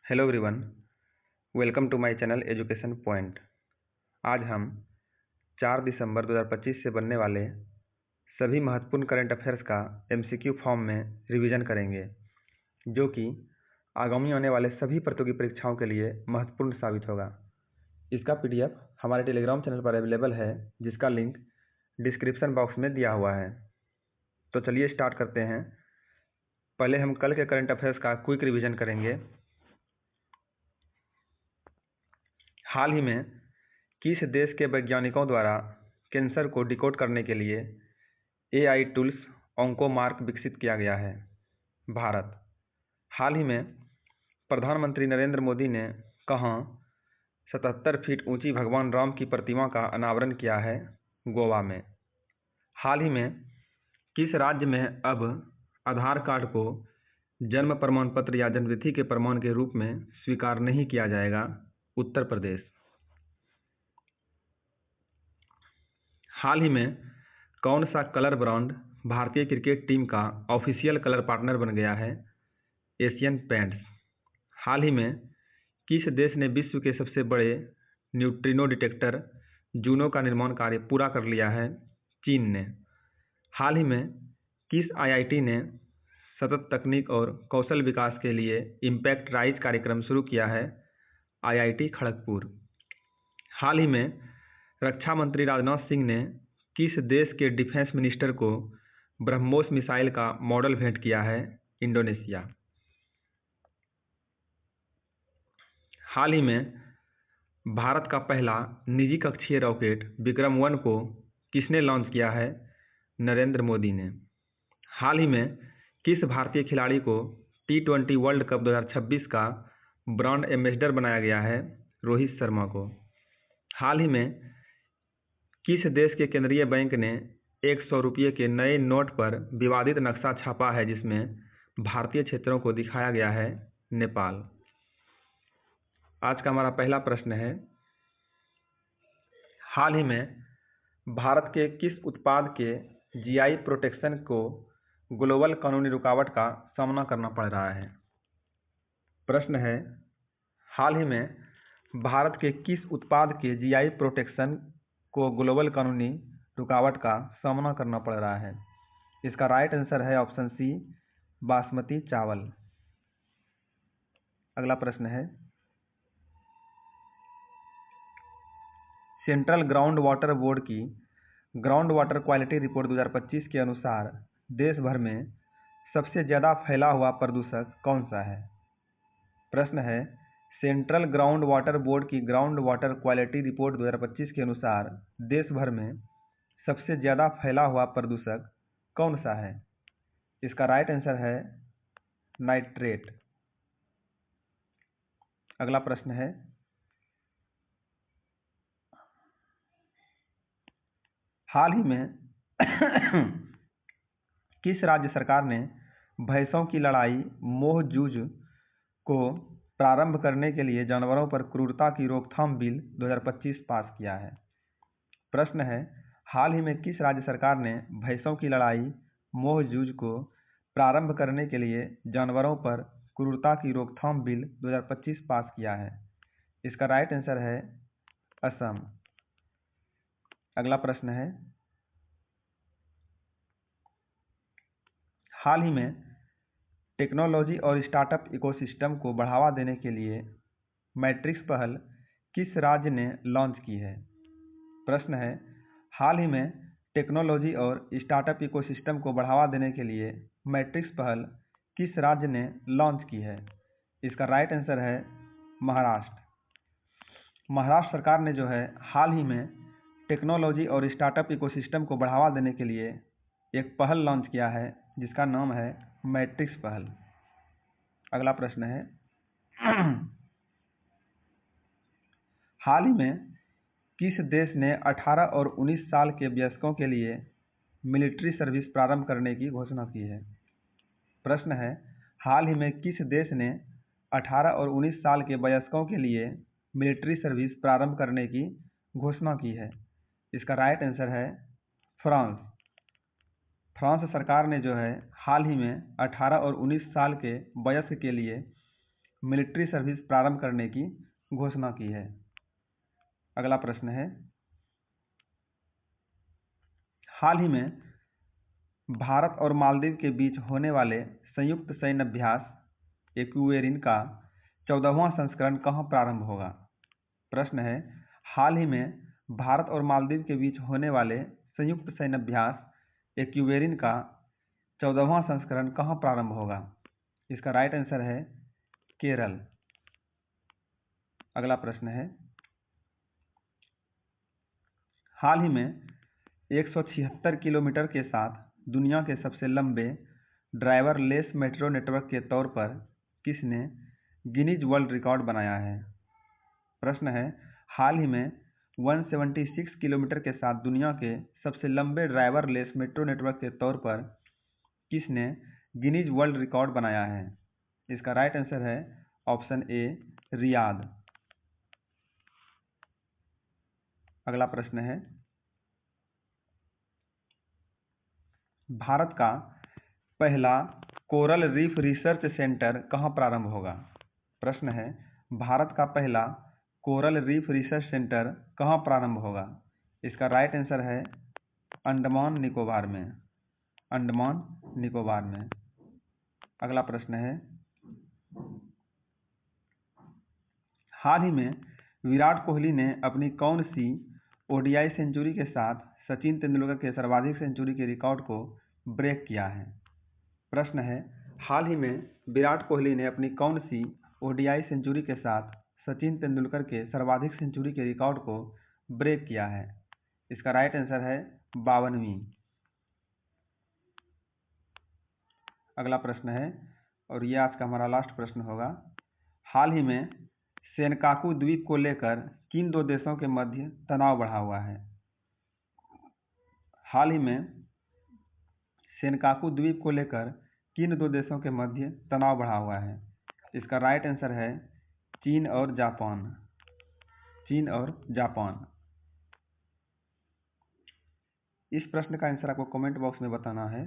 Hello everyone, welcome to my channel education point. आज हम 4 दिसंबर 2025 से बनने वाले सभी महत्वपूर्ण करंट अफेयर्स का एमसीक्यू फॉर्म में रिवीजन करेंगे, जो कि आगामी आने वाले सभी प्रतियोगी परीक्षाओं के लिए महत्वपूर्ण साबित होगा। इसका पीडीएफ हमारे टेलीग्राम चैनल पर अवेलेबल है, जिसका लिंक डिस्क्रिप्शन बॉक्स में दिया हुआ है। तो चलिए स्टार्ट करते हैं। पहले हम कल के करंट अफेयर्स का क्विक रिवीजन करेंगे। हाल ही में किस देश के वैज्ञानिकों द्वारा कैंसर को डिकोड करने के लिए एआई टूल्स ऑन्कोमार्क विकसित किया गया है? भारत। हाल ही में प्रधानमंत्री नरेंद्र मोदी ने कहां 77 फीट ऊंची भगवान राम की प्रतिमा का अनावरण किया है? गोवा में। हाल ही में किस राज्य में अब आधार कार्ड को जन्म प्रमाण पत्र या जन्मतिथि के प्रमाण के रूप में स्वीकार नहीं किया जाएगा? उत्तर प्रदेश। हाल ही में कौन सा कलर ब्रांड भारतीय क्रिकेट टीम का ऑफिशियल कलर पार्टनर बन गया है? Asian paints. हाल ही में किस देश ने विश्व के सबसे बड़े न्यूट्रिनो डिटेक्टर जूनो का निर्माण कार्य पूरा कर लिया है? चीन ने। हाल ही में किस आईआईटी ने सतत तकनीक और कौशल विकास के लिए इम्पैक्ट राइज कार्यक्रम शुरू किया है? आईआईटी खड़गपुर। हाल ही में रक्षा मंत्री राजनाथ सिंह ने किस देश के डिफेंस मिनिस्टर को ब्रह्मोस मिसाइल का मॉडल भेंट किया है? इंडोनेशिया। हाल ही में भारत का पहला निजी कक्षीय रॉकेट विक्रम-1 को किसने लॉन्च किया है? नरेंद्र मोदी ने। हाल ही में किस भारतीय खिलाड़ी को T20 वर्ल्ड कप 2026 का ब्रांड एम्बेसडर बनाया गया है? रोहित शर्मा को। हाल ही में किस देश के केंद्रीय बैंक ने 100 रुपये के नए नोट पर विवादित नक्शा छापा है, जिसमें भारतीय क्षेत्रों को दिखाया गया है? नेपाल। आज का हमारा पहला प्रश्न है, हाल ही में भारत के किस उत्पाद के जीआई प्रोटेक्शन को ग्लोबल कानूनी रुकावट का सामना करना पड़ रहा है? प्रश्न है, हाल ही में भारत के किस उत्पाद के जीआई प्रोटेक्शन को ग्लोबल कानूनी रुकावट का सामना करना पड़ रहा है? इसका राइट आंसर है ऑप्शन सी, बासमती चावल। अगला प्रश्न है, सेंट्रल ग्राउंड वाटर बोर्ड की ग्राउंड वाटर क्वालिटी रिपोर्ट 2025 के अनुसार देश भर में सबसे ज़्यादा फैला हुआ प्रदूषक कौन सा है? प्रश्न है, सेंट्रल ग्राउंड वाटर बोर्ड की ग्राउंड वाटर क्वालिटी रिपोर्ट 2025 के अनुसार देश भर में सबसे ज़्यादा फैला हुआ प्रदूषक कौन सा है? इसका राइट आंसर है नाइट्रेट। अगला प्रश्न है, हाल ही में किस राज्य सरकार ने भैंसों की लड़ाई मोह जूझ को प्रारंभ करने के लिए जानवरों पर क्रूरता की रोकथाम बिल 2025 पास किया है? प्रश्न है, हाल ही में किस राज्य सरकार ने भैंसों की लड़ाई मोह जूझ को प्रारंभ करने के लिए जानवरों पर क्रूरता की रोकथाम बिल 2025 पास किया है? इसका राइट आंसर है असम। अगला प्रश्न है, हाल ही में टेक्नोलॉजी और स्टार्टअप इकोसिस्टम को बढ़ावा देने के लिए मैट्रिक्स पहल किस राज्य ने लॉन्च की है? प्रश्न है, हाल ही में टेक्नोलॉजी और स्टार्टअप इकोसिस्टम को बढ़ावा देने के लिए मैट्रिक्स पहल किस राज्य ने लॉन्च की है? इसका राइट आंसर है महाराष्ट्र। महाराष्ट्र सरकार ने जो है हाल ही में टेक्नोलॉजी और स्टार्टअप इकोसिस्टम को बढ़ावा देने के लिए एक पहल लॉन्च किया है, जिसका नाम है मैट्रिक्स पहल। अगला प्रश्न है, हाल ही में किस देश ने 18 और 19 साल के वयस्कों के लिए मिलिट्री सर्विस प्रारंभ करने की घोषणा की है? प्रश्न है, हाल ही में किस देश ने 18 और 19 साल के वयस्कों के लिए मिलिट्री सर्विस प्रारंभ करने की घोषणा की है? इसका राइट आंसर है फ्रांस। फ्रांस सरकार ने जो है हाल ही में 18 और 19 साल के वयस्क के लिए मिलिट्री सर्विस प्रारंभ करने की घोषणा की है? अगला प्रश्न है, हाल ही में भारत और मालदीव के बीच होने वाले संयुक्त सैन्य अभ्यास एक्वेरिन का 14वां संस्करण कहाँ प्रारंभ होगा? प्रश्न है, हाल ही में भारत और मालदीव के बीच होने वाले संयुक्त सैन्य अभ्यास एक्वेरिन का 14वां संस्करण कहाँ प्रारंभ होगा? इसका राइट आंसर है केरल। अगला प्रश्न है, हाल ही में 176 किलोमीटर के साथ दुनिया के सबसे लंबे ड्राइवरलेस मेट्रो नेटवर्क के तौर पर किसने गिनीज वर्ल्ड रिकॉर्ड बनाया है? प्रश्न है, हाल ही में 176 किलोमीटर के साथ दुनिया के सबसे लंबे ड्राइवरलेस मेट्रो नेटवर्क के तौर पर किसने गिनीज वर्ल्ड रिकॉर्ड बनाया है? इसका राइट आंसर है ऑप्शन ए रियाद। अगला प्रश्न है, भारत का पहला कोरल रीफ रिसर्च सेंटर कहाँ प्रारंभ होगा? प्रश्न है, भारत का पहला कोरल रीफ रिसर्च सेंटर कहाँ प्रारंभ होगा? इसका राइट आंसर है अंडमान निकोबार में। अंडमान निकोबार में। अगला प्रश्न है, हाल ही में विराट कोहली ने अपनी कौन सी ओडीआई सेंचुरी के साथ सचिन तेंदुलकर के सर्वाधिक सेंचुरी के रिकॉर्ड को ब्रेक किया है? प्रश्न है, हाल ही में विराट कोहली ने अपनी कौन सी ओडीआई सेंचुरी के साथ सचिन तेंदुलकर के सर्वाधिक सेंचुरी के रिकॉर्ड को ब्रेक किया है? इसका राइट आंसर है 52वीं। अगला प्रश्न है, और ये आज का हमारा लास्ट प्रश्न होगा, हाल ही में सेनकाकू द्वीप को लेकर किन दो देशों के मध्य तनाव बढ़ा हुआ है? हाल ही में सेनकाकू द्वीप को लेकर किन दो देशों के मध्य तनाव बढ़ा हुआ है? इसका राइट आंसर है चीन और जापान। चीन और जापान। इस प्रश्न का आंसर आपको कमेंट बॉक्स में बताना है।